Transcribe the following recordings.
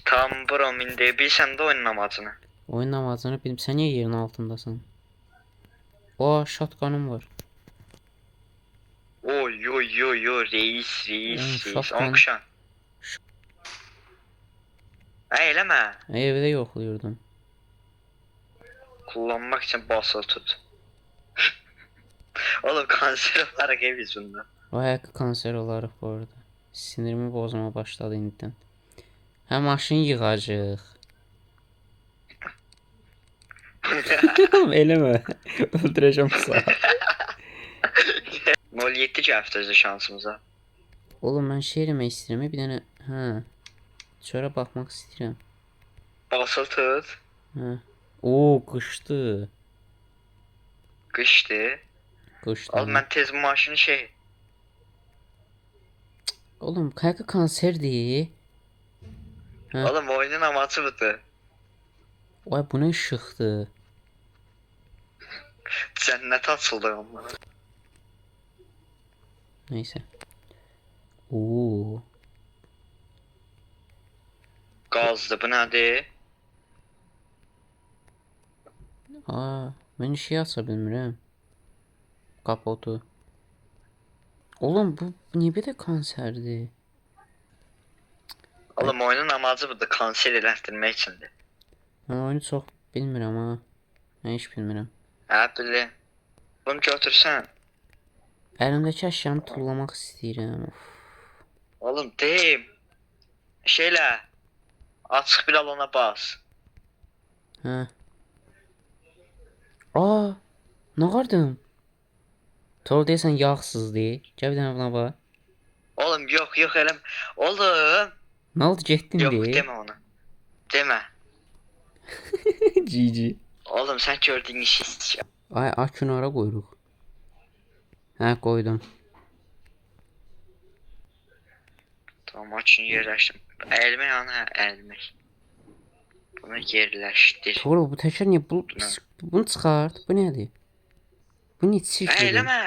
Tam brom indi. Bilsən də oyunun amacını. Oyun amacını bildim. Sən niyə yerin altındasın? O, shotgunum var. Oy oy oy oy reis. Shotgun. Onkşan. Eləmə. Evdə yoxlayırdım. Kullanmak için basılı tut. Oğlum kanser olarak ev yüzünden. O həqiqi kanser olarıq bu arada. Sinirimi bozmaya başladı indidən. Hə maşın yığacaq. Eləmə. Öldürəcəm sağ. 07 gəftirdi şansımıza. Oğlum mən şey eləmək istəyirəm. Bir dənə, hə. Çölə baxmaq istəyirəm. Basılı tut. Hə. Oo, qışdı. Qışdı. Qışdı. Oğlum ben tez bu maşını şey. Oğlum həqiqi kanserdir. Hə. Oğlum oyunun amacı budur. Vay bu nə işıqdır. Cennet açıldı ama. Neyse. Oo. Gazdı bu nədir? Aa, mən şey aça bilmirəm. Kapotu. Oğlum bu niyə belə kanserdir? Oğlum oyunun amacı budur. Kanser elətdirmək içindir. Mən oyunu çox bilmirəm ha. Mən heç bilmirəm. Hə bilim. Bunu götürsən. Əlimdəki əşyanı tullamaq istəyirəm. Of. Oğlum deyim. Şeylə. Açıq bir alana bas. Hə. Aa, nə qardım? Tol deyəsən yağsızdır. Gəl bir dənə buna bax. Oğlum yok eləm. Oğlum. Nə oldu getdin Yok de? deme onu. Deme. GG. Oğlum sen gördüğün işi istiyor. Ay akünara qoyuruq. Hə, qoydum. Tamam açın yerləşdim. Əlmək ana əlmək. Bunu yerləşdir. Tol bu təkər niyə bunu çıxart? Bu nədir? Bu niyə çirklidir? Eləmə.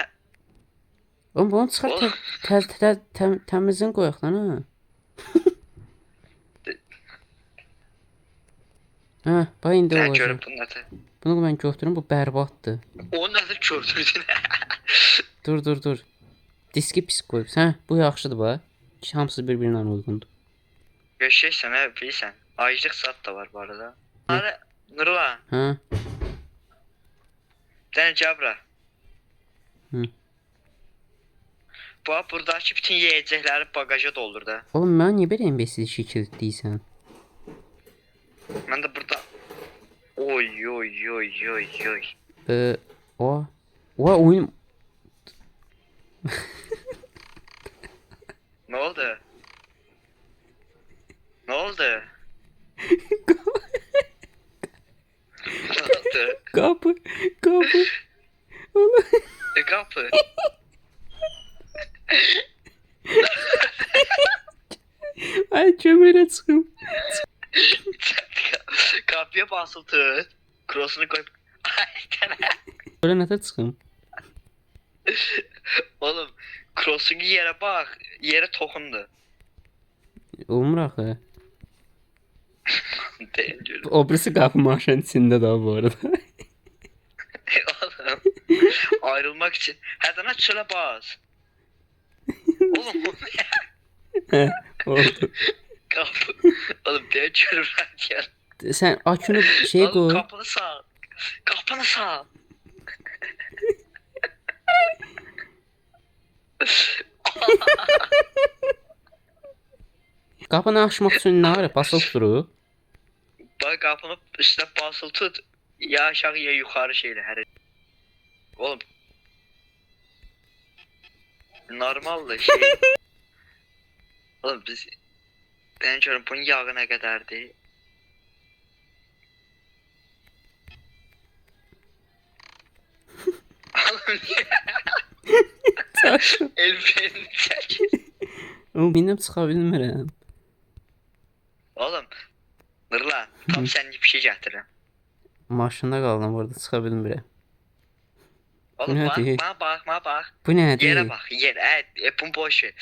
Oğlum bunu çıxart təmizin qoyaq lan ha. Hə, bax indi Sən olacaq. görüb bunu nədir? Bunu mən götürüm, bu bərbaddır. O nədir gördürdün? Dur. Diski pis qoyub. Hə, bu yaxşıdır bax. Hamısı bir-birinə uyğundur. Görüşək sənə bilirsən. Ayıcıq saat da var bu arada. Hadi Nurla. Hə? Sən Cabra. Hı. Bax buradakı bütün yeyəcəkləri bagaja doldur da. Oğlum mən niyə belə imbesiz şəkil deyirsən? Mən də burada. Oy. O oyun Ne oldu? Ne oldu? Ne oldu? Kapı. Oğlum. Kapı. Ay çömele çıxım. Kapıya basılı tut. Cross'unu koy. Ay tane. Böyle nətə çıxım? Oğlum cross'unu yere bak. Yere tokundu. Olmur axı. Deyince. O birisi qapı maşının içində də bu arada. Oğlum ayrılmak için. Hədənə çölə bas. Oğlum o ne? Hə, oldu. Kapı. Oğlum deyə görürəm gel. Sən akünü şey Oğlum qoy. kapını sağ. Kapını sağ. Qapını açmaq üçün nə var? Basılı tuturuq. Bak kapını üstüne basılı tut. Ya aşağı ya yukarı şeyle her. Oğlum. Normal da şey. Oğlum biz. Ben diyorum bunun yağı ne kadardı? Oğlum el freni çek. Oğlum mindim çıxa bilmirəm. Oğlum. Nurla tam senlik bir şey getirin. Maşında qaldım burada çıxa bilmirəm. Oğlum ne bak, değil? bana bak. Bu Yere nədir? bak, yere. Bunu boş ver.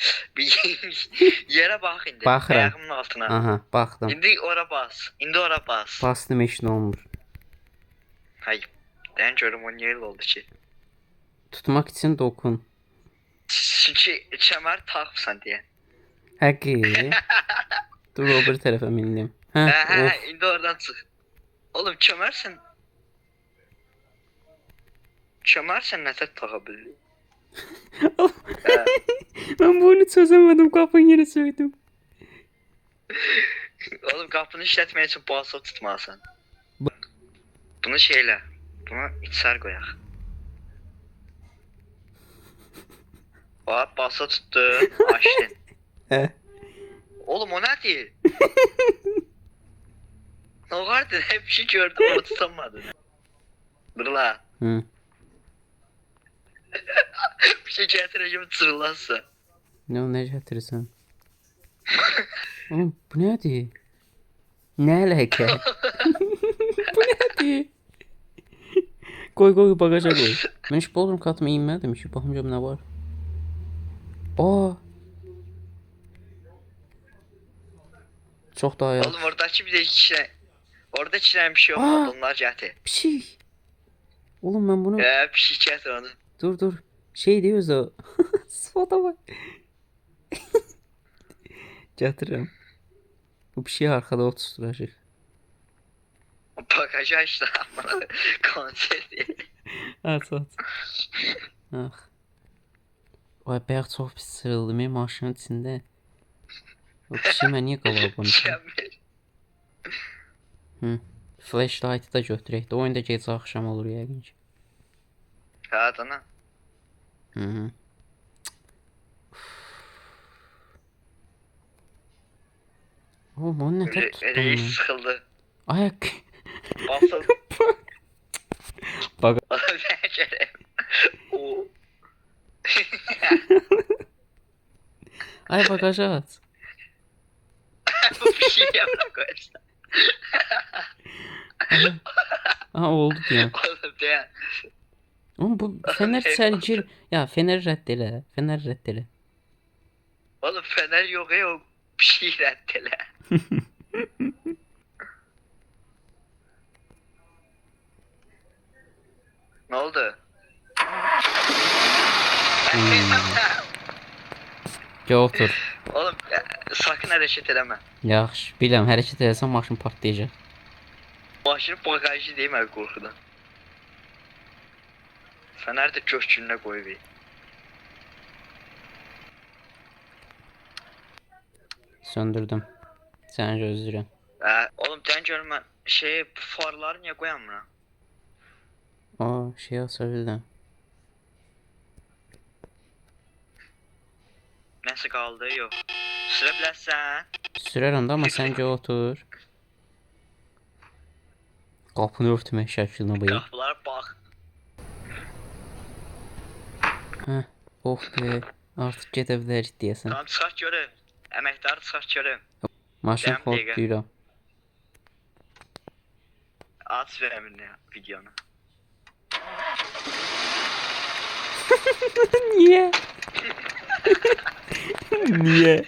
Yere bak indi. Baxıram. Ayağımın altına. Aha, baxdım. İndi ora bas. İndi ora bas. Bastım heç nə olmur. Hayır. Ben görüm o niye öyle oldu ki. Tutmaq üçün dokun. Çünkü kemer takmışsan diye. Həqiqi. Dur o bir tərəfə mindim. Hə, of. Indi oradan çık. Oğlum kemersen. Kemersen ne takabilir? Mən bunu çözəmədim, qapını yenə söydüm. Oğlum kapını işletmeye için basa tutmalısın. Bunu şeyle. Buna içer koyak. Bak basa tuttu. Açtın. Hə. Oğlum o ne değil? Ne vardı? Hep bir şey gördüm ama tutamadın. Dur la. Hı. Bir şey getireceğim çırılarsa. Nə gətirirsən? Oğlum, bu nədir? Nə əlaqə? Bu nədir? Qoy, bagaja qoy. Mən heç bodrum katıma inmədim ki, baxım görüm nə var. Aa! Çox daha yaxşı. Oğlum oradaki bir de içine. Orada içine bir şey olmadı. Onlar getir. Pişik. Oğlum mən bunu... Bir şey getir onu. Dur. Şey diyoruz o. Sıfata bak. Gətirirəm. Bu pişiyi arkada oturacaq. Bagajı açtı ama konser diye. Aç. Ah. Vay bayaq çox pis sırıldım maşının içində. O pişiyi mən niyə qala bunu? Mükemmel. Hı. Flashlight'ı da götürək də. Oyunda gecə axşam olur yəqin ki. Ha dana. Hı. Oğlum onu nə tər tutdun? Reis sıkıldı. Ayak. Basıldı. Bak. Ben gelem. O. Ay bagajı aç. Bu bir şey yaprak koyarsan. Aha oldu diye. Oğlum de. Oğlum bu fener içeri gir. Ya fener rədd elə. Fener rədd elə. Oğlum fener yok ya o bir şey reddele. Ne oldu? Gel otur. Oğlum sakın hareket edeme. Yaxşı. Biləm hərəkət eləsən maşın partlayacaq. Maşının bagajı değil mi korkudan? Fener de coşkununa koy bir. Söndürdüm. Səni gözləyirəm. Oğlum sen görmə farları niye koyamıram? Aa şey aça bildim. Nasıl kaldı yok. Süre bilərsən. Sürərəm də amma sən gel otur. Qapını örtmək şəklinə bayır. Qapılara bax. Hə. Oh be. Artıq gedə bilərik deyəsən. Tamam çıxart görüm. Əməkdarı çıxart görüm. Maşın Dayan bir dəqiqə. xodlayıram. Aç verəmin videonu. Niye? Niye?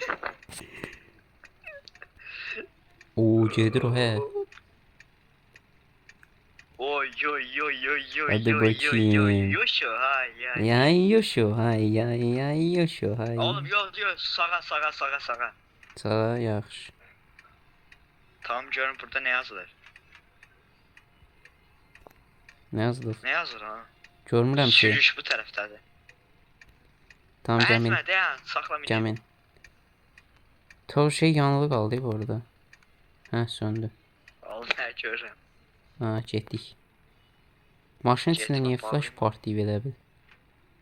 Oo gedir o he. Oy oy oy oy oy Hadi oy oy bakayım. oy yoşu hay hay. Yay yoşu hay yay yoşu hay. Oğlum yok sağa. Sağa yaxşı. Tamam görün burada ne yazılır? Nə yazılır? Ne yazılır ha? Görmürəm ki. Sürüş bu tərəfdədir. Tamam gəmin. Əzmə dayan saxla mini. Gəmin. Tor şey yanılı qaldı bu arada. Hə söndü. Allah görürəm. Ha getdik. Maşın içində Getmə, niyə bağlı. flash party belə bil?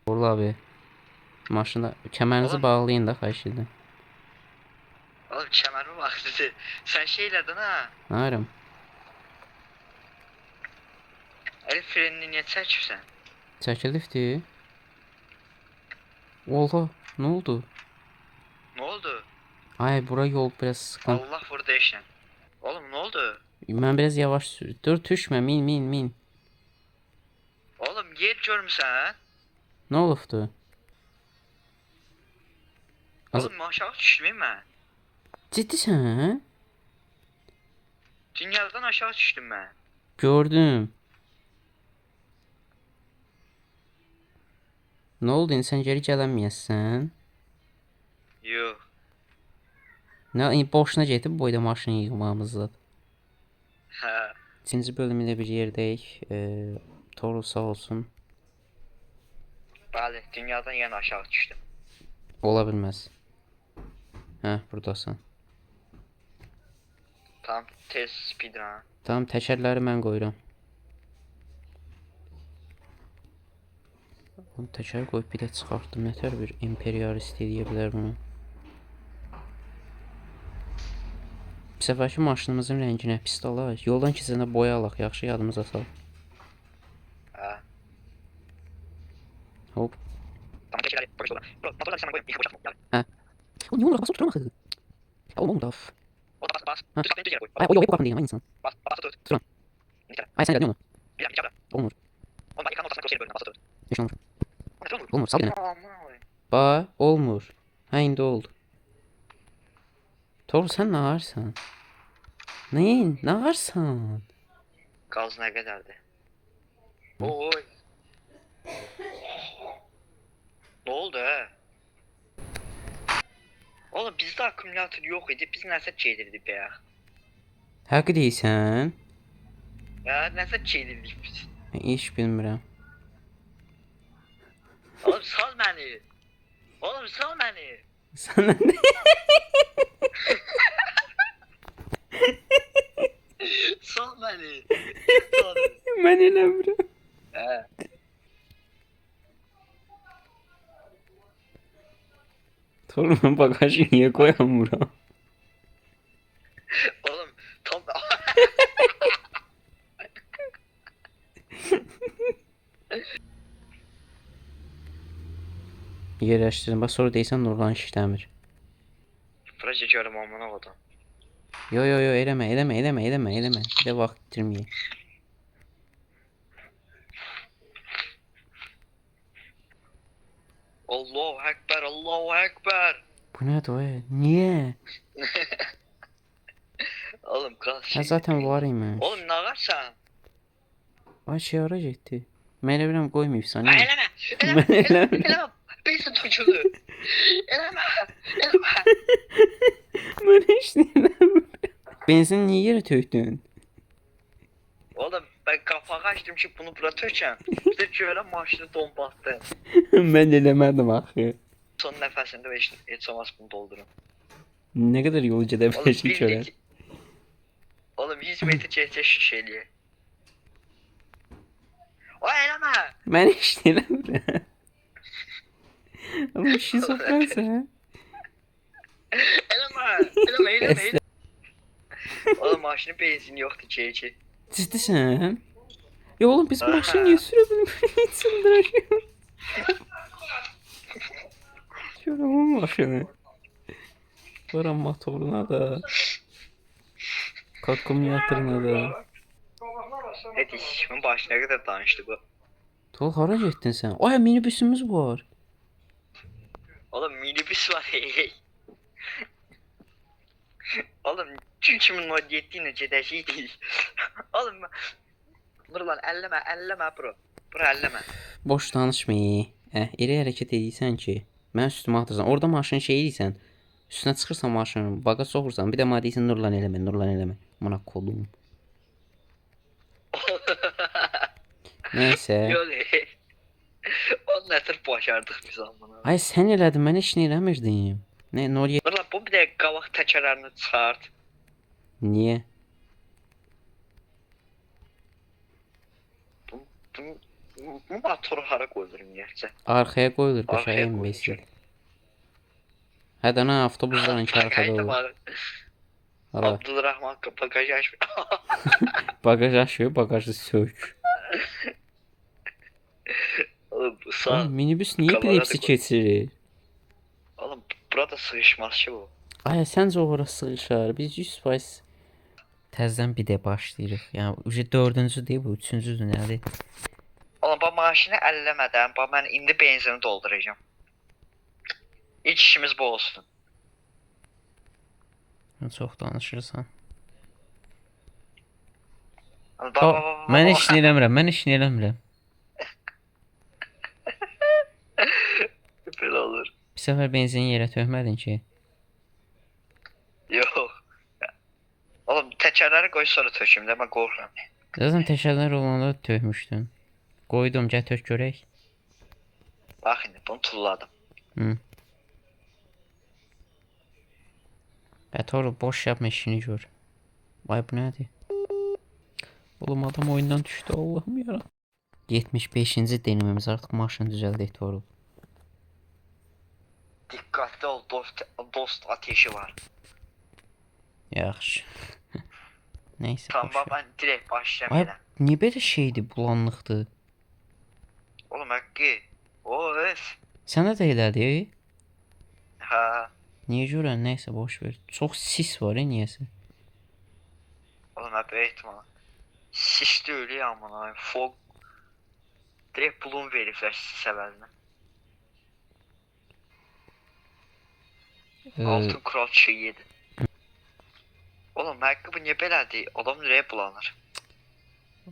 Orla abi. Maşına kəmərinizi Oğlum. bağlayın da xahiş edirəm. Oğlum kəmərimi vaxtıdır. Sən şey elədin ha? Nə arım? El frenini niyə çəkirsən? Çəkilifdi. Oha, nə oldu? Ne oldu? Ay bura yol biraz sıkın. Allah burada eşən. Oğlum ne oldu? Mən biraz yavaş sür. Dur düşmə min. Oğlum yer görmüsən ha? Nə olubdu? Az- Oğlum aşağı düşdüm mən. Ciddisən? Dünyadan aşağı düşdüm mən. Gördüm. Nə oldu? İnsan geri gələnməyəsən? Yox. Nə boşuna getib boyda maşın yığmamızda. Hə. İkinci bölüm ilə bir yerdəyik. Toru sağ olsun. Bəli, dünyadan yenə aşağı düşdüm. Ola bilməz. Hə, burdasan. Tam tez speedrun. Tamam, təkərləri mən qoyuram. Bunu təkər qoyub bir də çıxartdım. Nətər bir imperialist eləyə bilər bunu. Bu səfərki maşınımızın rənginə pis alaq. Yoldan keçəndə boya alaq, yaxşı yadımıza sal. Hə. Hop. Tamam keçələri boş olar. Bro, motorları sənə qoyum, yıxıb boşaltma. Hə. O niyə onlara basıb tuturam axı? Olmam da. O da bas. Hə. Düz qapını düz yerə qoy. Ay, o yox, bu qapını deyim, ay insan. Bas, bas tut. Tuturam. İndi Ay, sən gəldi onu. Bir dakika, bir dakika. Olmur. Oğlum bak ekranın ortasına crosshair bölümüne bas tut. Heç olmur. O ne olur? Olmur, sal yenə. Aman. Ba, olmur. Hə, indi oldu. Tor, sən nə varsan? Neyin? Nə varsan? Gaz ne kadardı? Oy. Ne oldu he? Oğlum bizde akümülatör yok idi. Biz nəsə çevirdik be ya. Həqiqi deyirsən? Ya nəsə çevirdik biz. İş bilmirəm. Oğlum sal beni. Oğlum sal beni. Sən nə? Sal beni. Sal beni. Mən eləmirəm. He. Tor, mən bagajı niyə qoyamıram? Oğlum tam Yerləşdirin. Bax, sonra deyirsən Nurlan işləmir. proje görüm amına kodum. Yo, eləmə. Bir də vaxt itirməyək. Allahu Ekber, Allahu Ekber. Bu nədir o? Niyə? Oğlum gaz Hə, zaten var imiş. Oğlum ne varsan? Ay, şey ara getdi. Mən elə bilirəm qoymayıbsan. Ha, Niyə? eleme. Ben eleme. Eleme. Beysin töküldü. Eleme. Eleme. Mən heç nə eləmirəm. Benzin niyə yerə tökdün? Oğlum ben kapağı açtım ki bunu bura tökəm. Bir de şöyle maşını dombattı. Mən eləmədim axı. Son nefesinde hiç olmaz bunu doldurun. Nə qədər yol gedə Oğlum bilərik görə. bildik. Oğlum 100 metre çəkəcək şişeliyə. O eleme. Mən heç nə eləmirəm. Amma şizofrensən. Eleme. Oğlum maşının benzini yoktu çeyici. Ciddisən? Ya oğlum biz bu maşını niyə sürə bilmirik? Çıldıracağım. Görəm o maşını. Varam motoruna da. Akkumulyatoruna da. Ne dişimin başına kadar danıştı bu. Tol, hara getdin sən? Ay, minibüsümüz var. Oğlum minibüs var hey. Oğlum çünkü o yettiğine gedəcəydik. Oğlum dur lan elleme bro. Bro elleme. Boş danışmayı. Elə hərəkət edirsən ki, mən üstümə atırsan. Orada maşın şey edirsən. Üstünə çıxırsan maşının, baqa soxursan. Bir də mənə deyirsən Nurlan eləmə. Mana kolum. Nəysə. Yok hey. Onun nətər başardıq biz amına. Ay, sən elədin, mən heç nə eləmirdim. Noriye? Dur lan bu bir de qavaq təkərlərini çıxart. Niyə? Bu motoru hara qoyulurum yercə? Arxaya qoyulur, Arxaya başa qoyulur. enməsin. Hə də nə avtobusların arxada olur. Hala, Abdülrahman bagajı açmıyor. bagaj aşıyor, bagajı sök. Oğlum bu sağ. Oğlum, minibüs niyə Kamera epilepsi da qoy. keçirir? Oğlum burada sığışmaz ki bu. Ay, səncə ora sığışar? Biz 100% təzədən bir də başlayırıq. Yəni, ucu 4-cü deyil, bu 3-cüdür, nədir? Oğlum bu maşını əlləmədən, bax mən indi benzini dolduracağım. İlk işimiz bu olsun. Çox danışırsan. Bax, O, bax, bax, mən bax. işini eləmirəm, mən işini eləmirəm. Belə olur. Bir səfər benzini yerə tökmədin ki. Yox. Oğlum təkərləri qoy sonra töküm də, mən qorxuram. Zaten təkərlər olanda tökmüşdün. Qoydum, gəl tök görək. Bax indi bunu tulladım. Hı. Bətoro boş yapma işini gör. Vay bu nədir? Oğlum adam oyundan düşdü, Allahım yarabbim. 75-ci denimimiz artıq maşını düzəldək Torul. Diqqətli ol, dost ateşi var. Yaxşı. Neyse Tamam boş ver. ben direkt Ay başlamayayım. niyə belə şeydir, bulanlıqdır? Oğlum Hakkı. O öf. Sənə də elədi? Ha. Niyə görən? Neyse boş ver. Çox sis var niyəsə. Oğlum hep etme. Sis de öyle ya aman. Fog. Direkt bulun verifler sis əvəzinə. Altın kural çiğ Oğlum Hakkı bu niyə belədir? Adam nereye bulanır?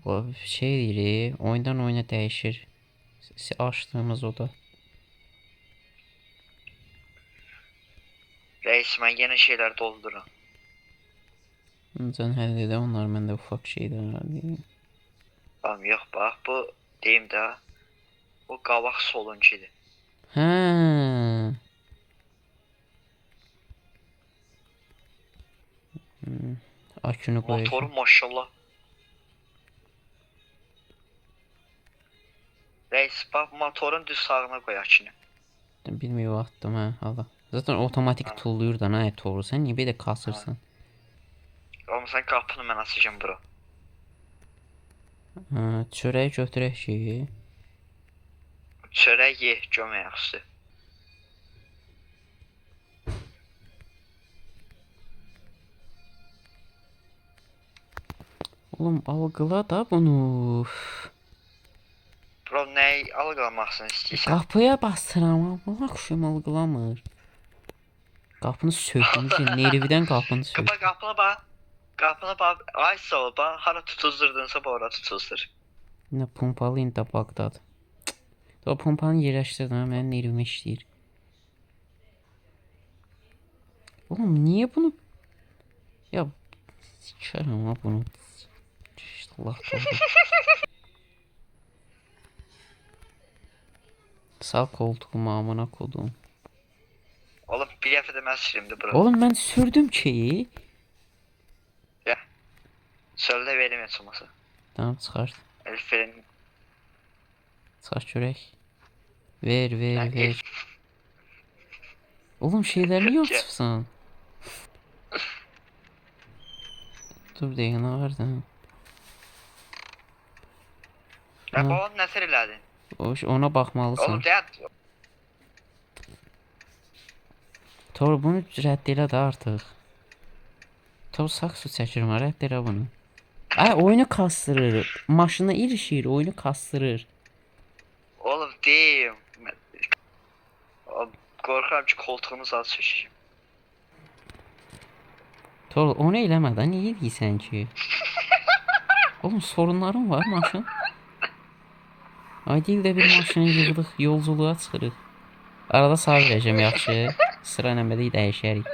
O şey deyir, oyundan oyuna dəyişir. Açdığımız oda. Reis ben yeni şeyler doldururum. Can həll edə onlar məndə ufak şeylər var deyə. Tamam yok bak bu deyim də. Bu qabaq soluncudur. Hə. Akünü qoyacağım. Motoru maşallah. Reis bak motorun düz sağına koy açını. Bilmiyorum attım ha hala. Zaten otomatik Ha. tulluyur da ne doğru. Sen niye böyle kasırsan? Oğlum sen kapını ben açacağım bro. Ha, çörəyi götürək ki. Çörək ye, gömək yaxşı. Oğlum algıla da bunu. Bro nəyi algılamasını istəyirsən? Qapıya basıram ama kuşum algılamır. Qapını sökmüşüm. Nerviden qapını sök. Qapına bax. Qapına bax. Ay sağ ol bax. Hara tutuzdurdunsa bu ora tutuzdur. Yine pompalıyım da Bagdad. O pompanı yerləşdirdim ha, mənim nervim işləyir. Oğlum niye bunu? Ya sikerim ha bunu. İşte Allah korusun. Sağ koltuğuma amına kodum. Oğlum bir dəfə də mən sürümdü bro. Oğlum ben sürdüm ki. Ya. Söylə verim heç olmasa. Tamam çıkart. Elif verin. Çıkart çörek. Ver ver Yani ver. Oğlum şeylerini Ya. yapsın. Dur de yana var da. Ya Ha. baban nəsir elədin? Ona bakmalısın. Oğlum deyət. Tor bunu rədd elə də artıq. Tor saksı çəkirəm, rədd elə bunu. Ay oyunu kastırır. Maşına ilişir, oyunu kastırır. Oğlum deyim. Oğlum, qorxuram ki koltuğunuz az çəkişim. Tor onu eləmədən niyə deyirsən ki? Oğlum sorunların var maşın. Ay değil de bir maşını yığdıq, yolculuğa çıxırıq. Arada sağ verəcəm yaxşı. Sıra nömrədə dəyişərik.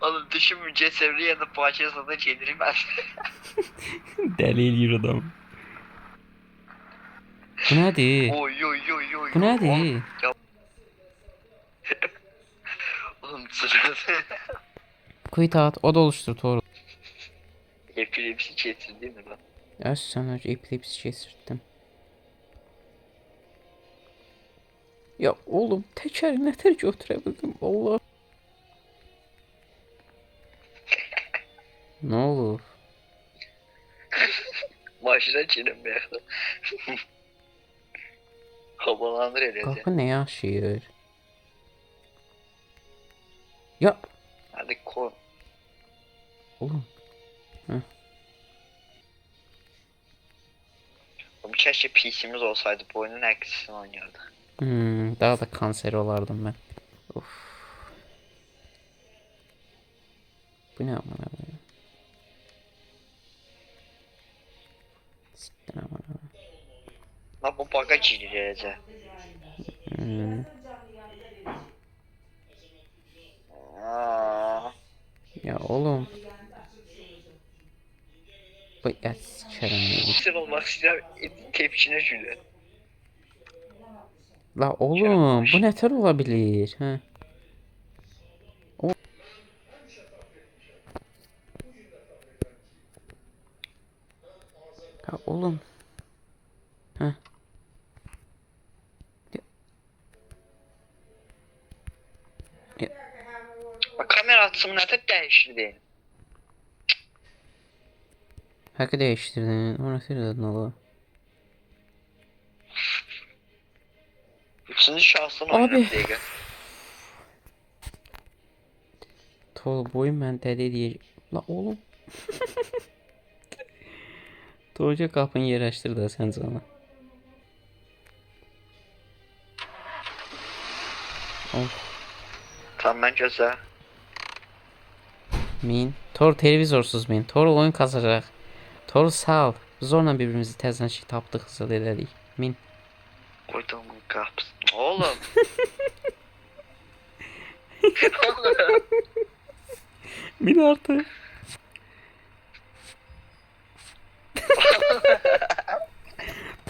Oğlum düşünmün cesevri ya da bahçesinde çevireyim ben. Dəli eləyir adam. Bu nədir? Oy oy oy oy. Bu nədir? Oğlum sırası. Quit at, o da oluştur Tor. Epilepsi getirdi mi lan? Ya sen epilepsi geçirttim. Ya oğlum teker neter götürebildim Allah. Ne olur? Maşına çiğnem be. Havalandır elezi. Kapı ne yaşıyor? Ya Hadi koy. oğlum. Heh. keşke PC'miz olsaydı bu oyunun eksisini oynardık. Daha da kanser olardım ben. Of. Bu ne amına koyayım? Siktir amına. Lan bu baga girecek. Hmm. Aa, Ya oğlum. Bu et sikerim ya. Sen olmak istedim tepkine şöyle. La oğlum bu ne tür olabilir? Ha? Ya oğlum. Ha? Ya, Bak kamera açısını ne değiştirdi. hakkı değiştirdin. O nasıl dedin oğlum? Üçüncü şahsın Abi. oynadı diye. Tol boyum ben dedi diye. La oğlum. Doğruca kapını yerleştir de sen sana. Of. Tamam ben göze. Min. Tor televizorsuz min. Tor oyun kasacak. Tor sağ ol. Zorla birbirimizi tezden şey tapdık hızlı dedik. Min. Koydum kapısı. Oğlum. Min artık.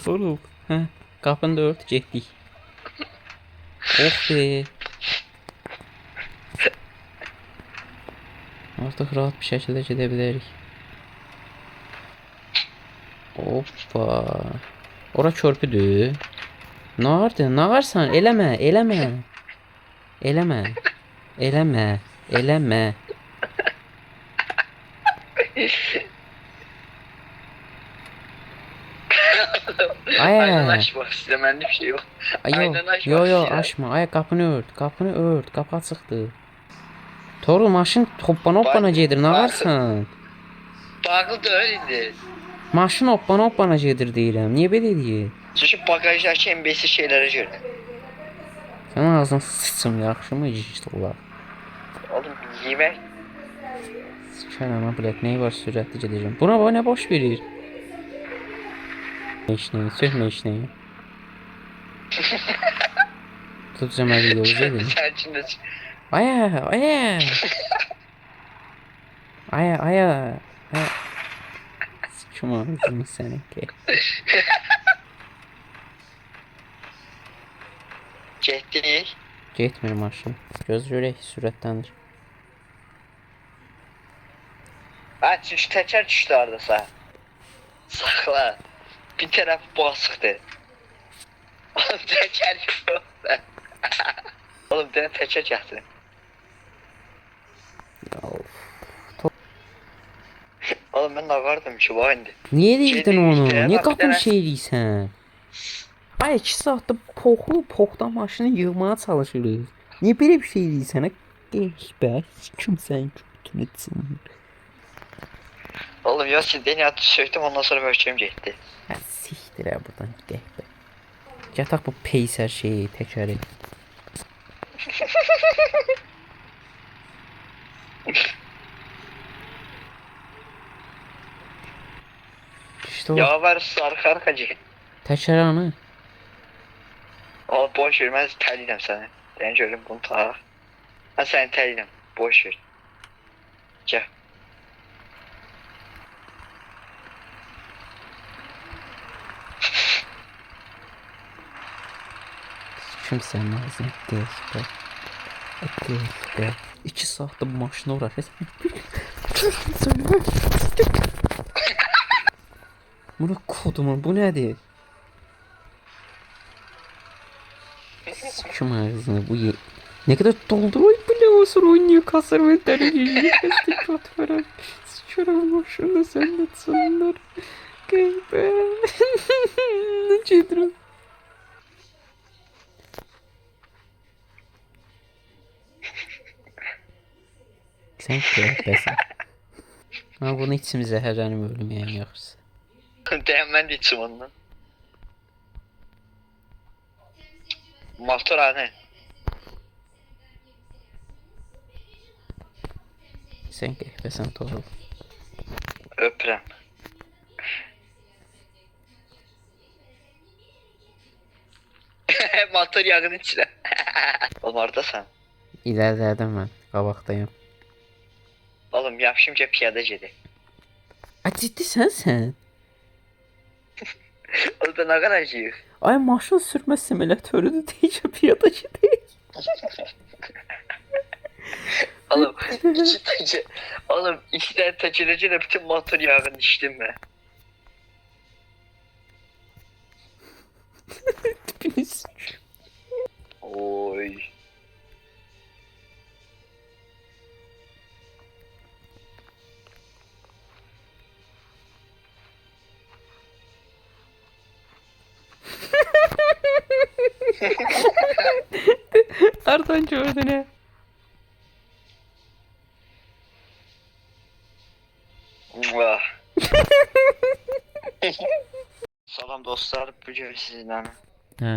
Torul. Heh. Kapını da ört getdik. Oh be. Artık rahat bir şekilde gidebiliriz. Hoppa. Ora çörpüdü. Ne vardı? Ne varsan eleme, eleme. Eleme. Eleme. Eleme. Ay. Aynalaşmak istemen bir şey yok. Ay yo, Aynalaşmak yo yo isteyen. açma. Ay kapını ört. Kapını ört. Kapı açıktı. Toru maşın hoppana hoppana gedir. Ne varsan? Bağlı da öyleydi. Maşın hoppana hoppana gedir deyirəm. Niye böyle deyir? Çünkü bagajdaki en basic şeylere göre. Sen ağzını sıçım yaxşı mı işte olar? Oğlum yemek. Sikərəm ha bilet neyi var sürətli gedəcəm. Buna bana ne boş verir? İşneyi, söhmə işneyi. Tutacağım hadi yolu gedin. Sen içinde Aya, aya. Aya, aya. Aya. Sikim ağzını seninki. getdik. Getmir maşın. Göz görək sürətlənir. Ha çünkü teker düştü orada sağ. Sakla. Bir taraf basıktı. Oğlum teker yok. Oğlum ben teker getir. Ya of. Oğlum ben nagardım ki bu indi. Niye deyirdin onu? işte, Niye bak, qapını bir dənə- şey eləyirsən? Ay 2 saatdə poxdan maşını yığmaya çalışırıq. Niye belə bir şey eləyirsən? Qəhbə, kim sən götünü çınır. Oğlum ya siz beni atı söktüm ondan sonra möhkem gitti. Hə siktir ha buradan qəhbə. Yataq bu peysər şeyi təkəri. İşte o Ya var sarı arkacı. təkəranı. Oğlum boş ver ben terliyim seni. Ben görüm bunu ta. Ben seni terliyim. Boş ver. Gel. Kim sən ağzını qəhbə. Qəhbə. 2 saatdə bu maşına uğraşırsan. Buna kodumun bu nədir? Sikim ağzını bu ye... Ne kadar dolduruyor bile o sonra oynuyor kasar ve derece destek veren. Sıçarım boşuna sen de sanırlar. Gaybe. Cidro. Sen gaybesin. Ama bunu içimize her an ölmeye yoksa. Değen ben de içim ondan. Motor hani. Sən qəhbəsən Toğrul. Öpürəm. Motor yağın içine. Oğlum oradasan. İlərlədim mən. Qabaqdayım. Oğlum yapışımca piyada gedi. A ciddisən sən? Oğlum ben ne kadar acıyıq. Ay maşın sürmə simülatörüdür deyəcə piyada gedək. Oğlum iki tane, oğlum iki tane tekerleci de bütün motor yağını içtim ben. Tipiniz. Oy. Hardan gördün ha? Vah. Salam dostlar, bugün sizlə. Hə.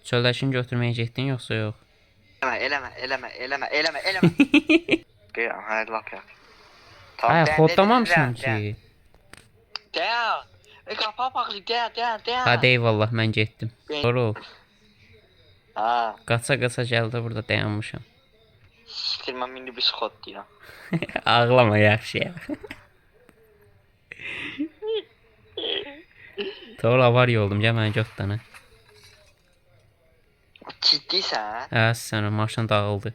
Çöldəşini götürməyə getdin yoxsa yox? Eləmə. Bir hayır lap yap. Ay, xodlamamışam ki. Dayan. Kapağı bağlı, dayan. Hadi eyvallah, mən getdim. Doğru. Ha, Qaça gəldi burada dayanmışam. siktirmə minibüs xod ya. Ağlama yaxşı ya. Doğru var yoldum, gəl məni götdənə. Ciddisən? Hə, sən maşın dağıldı.